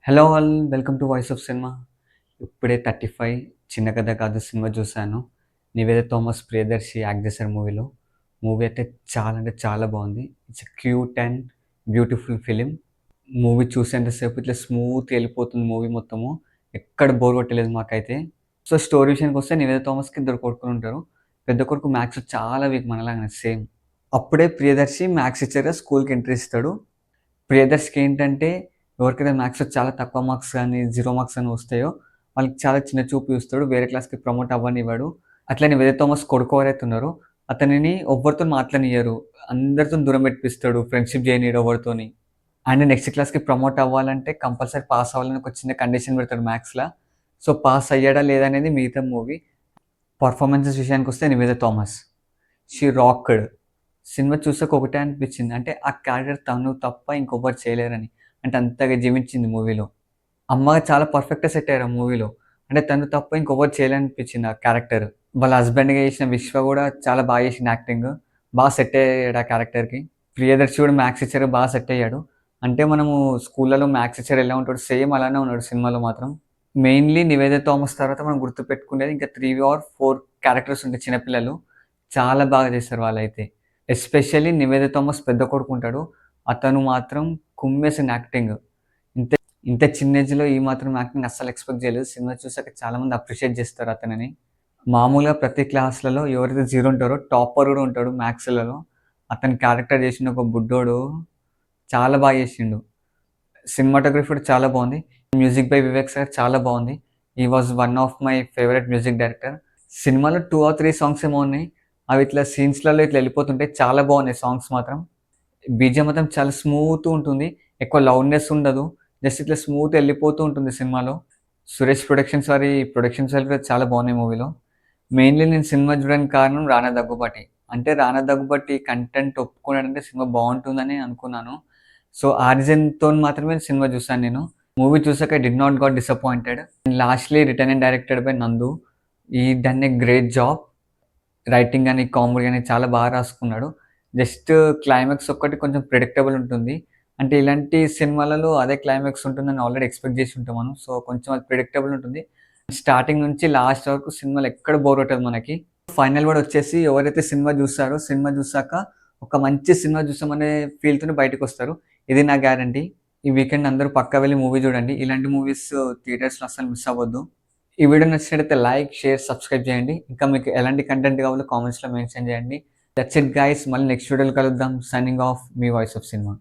Hello all welcome to voice of cinema. ఇప్పుడే 35 చిన్న కథ కాదు సినిమా చూశాను. నివేద థామస్ ప్రియదర్శి యాక్ట్ చేశారు మూవీలో. మూవీ అయితే చాలా అంటే చాలా బాగుంది. It's cute and beautiful film. Movie చూసేంతసేపు ఇట్లా స్మూత్‌గా వెళ్ళిపోతుంది మూవీ మొత్తము. ఎక్కడ బోర్ కొట్టలేదు మాకైతే. సో, స్టోరీ విషయానికొస్తే నివేద థామస్‌కి ఇద్దరు కొడుకులుంటారు. పెద్ద కొడుకు మ్యాథ్స్‌లో చాలా వీక్ మనలాగానే సేమ్. అప్పుడే ప్రియదర్శి మ్యాథ్స్ టీచర్‌గా స్కూల్‌కి ఎంట్రీ ఇస్తాడు. ప్రియదర్శికేంటంటే, ఎవరికైతే మ్యాథ్స్‌లో చాలా తక్కువ మార్క్స్ గానీ, 0 మార్క్స్ అని వస్తాయో, వాళ్ళకి చాలా చిన్న చూపు చూస్తాడు. వేరే క్లాస్‌కి ప్రమోట్ అవ్వనివ్వడు. అట్లనే వేద థామస్ కొడుకు ఎవరైతే ఉన్నారో, అతనిని ఎవ్వరితోని మాట్లాడనియ్యరు. అందరితోని దూరం పెట్టిపిస్తాడు. ఫ్రెండ్‌షిప్ చేయనీయడు ఎవరితోని. అండ్ నెక్స్ట్ క్లాస్‌కి ప్రమోట్ అవ్వాలంటే కంపల్సరీ పాస్ అవ్వాలని ఒక చిన్న కండిషన్ పెడతాడు మ్యాథ్స్‌ల. సో, పాస్ అయ్యాడా లేదా అనేది మిగతా మూవీ. పర్ఫార్మెన్సెస్ విషయానికొస్తే నివేద థామస్. She rocked. సినిమా చూసాక ఒకటే అనిపించింది. అంటే ఆ క్యారెక్టర్ తను తప్ప ఇంకొవ్వరు చేయలేరని. అంటే అంతగా జీవించింది మూవీలో. అమ్మగా చాలా పర్ఫెక్ట్‌గా సెట్ అయ్యారు ఆ మూవీలో. అంటే తను తప్ప ఇంకొవ్వరు చేయలేరనిపించింది ఆ క్యారెక్టర్. వాళ్ళ హస్బెండ్‌గా చేసిన విశ్వ గూడా చాలా బాగా చేసిండు యాక్టింగ్. బాగా సెట్ అయ్యాడు ఆ క్యారెక్టర్‌కి. ప్రియదర్శి కూడా మ్యాథ్స్ టీచర్‌గా బాగా సెట్ అయ్యాడు. అంటే మనము స్కూల్‌లలో మ్యాథ్స్ టీచర్ ఎలా ఉంటాడో సేమ్ అలానే ఉన్నాడు సినిమాలో మాత్రం. మెయిన్‌లీ నివేద థామస్ తర్వాత మనం గుర్తుపెట్టుకునేది ఇంకా 3 ఆర్ 4 క్యారెక్టర్స్ ఉంటాయి చిన్న పిల్లలు. చాలా బాగా చేశారు వాళ్ళైతే. ఎస్పెషల్లీ నివేద థామస్ పెద్ద కొడుకుంటాడు. అతను మాత్రం కుమ్మేసిండు యాక్టింగ్. ఇంత ఇంత చిన్న ఏజ్‌లో ఈ మాత్రం యాక్టింగ్ అస్సలు ఎక్స్‌పెక్ట్ చేయలేదు. సినిమా చూసాక చాలామంది అప్రిషియేట్ చేస్తారు అతనిని. మామూలుగా ప్రతి క్లాస్‌లలో ఎవరైతే జీరో ఉంటారో టాపర్ కూడా ఉంటాడు మ్యాథ్స్‌లలో. అతని క్యారెక్టర్ చేసిన ఒక బుడ్డోడు చాలా బాగా చేసిండు. సినిమాటోగ్రఫీ కూడా చాలా బావుంది. మ్యూజిక్ బై వివేక్ సార్ చాలా బావుంది. He was one of my favourite music director. సినిమాలో 2 ఆర్ 3 సాంగ్స్ ఏమో ఉన్నాయి. అవి ఇట్లా సీన్స్‌లలో ఇట్లా ఎళ్ళిపోతుంటాయి. చాలా బావున్నాయి సాంగ్స్ మాత్రం. బీజీఎం మాత్రం చాలా స్మూత్‌గా ఉంటుంది. ఎక్కువ లౌడ్‌నెస్ ఉండదు. జస్ట్ ఇట్లా స్మూత్‌గా ఎళ్ళిపోతూ ఉంటుంది సినిమాలో. సురేష్ ప్రొడక్షన్స్ వారి ప్రొడక్షన్స్ వాల్యూ కూడా చాలా బాగున్నాయి మూవీలో. మెయిన్‌లీ నేను సినిమా చూడడానికి కారణం 'రానా దగ్గుబాటి'. అంటే 'రానా దగ్గుబాటి' కంటెంట్ ఒప్పుకున్నాడంటే సినిమా బావుంటుందని అనుకున్నాను. సో, ఆ రీజన్‌తోని మాత్రమే సినిమా చూసాను నేను. మూవీ చూసాక I did not got disappointed. Lastly written and directed by Nandu. He done a great job. Writing గాని, కామెడీ గాని చాలా బాగా రాసుకున్నాడు. జస్ట్ క్లైమాక్స్ ఒక్కటి కొంచెం ప్రిడిక్టబుల్ ఉంటుంది. అంటే ఇలాంటి సినిమాలలో అదే క్లైమాక్స్ ఉంటుందని ఆల్రెడీ ఎక్స్‌పెక్ట్ చేసి ఉంటాం మనం. సో, కొంచెం అది ప్రిడిక్టబుల్ ఉంటుంది. స్టార్టింగ్ నుంచి లాస్ట్ వరకు సినిమాలో ఎక్కడ బోర్ కొట్టదు మనకి. ఫైనల్ వర్డ్ వచ్చేసి ఎవరైతే సినిమా చూస్తారో, సినిమా చూసాక ఒక మంచి సినిమా చూసామనే ఫీల్‌తోని బయటకొస్తారు. ఇది నా గ్యారంటీ. ఈ వీకెండ్ అందరూ పక్కా వెళ్లి మూవీ చూడండి. ఇలాంటి మూవీస్ థియేటర్స్‌లో అస్సలు మిస్ అవ్వద్దు. ఈ వీడియో నచ్చినట్లయితే లైక్, షేర్, సబ్స్క్రైబ్ చేయండి. ఇంకా మీకు ఎలాంటి కంటెంట్ కావాలో కామెంట్స్‌లో మెన్షన్ చేయండి. That's it guys. మళ్ళీ నెక్స్ట్ వీడియోలో కలుద్దాం. Signing off me voice of cinema.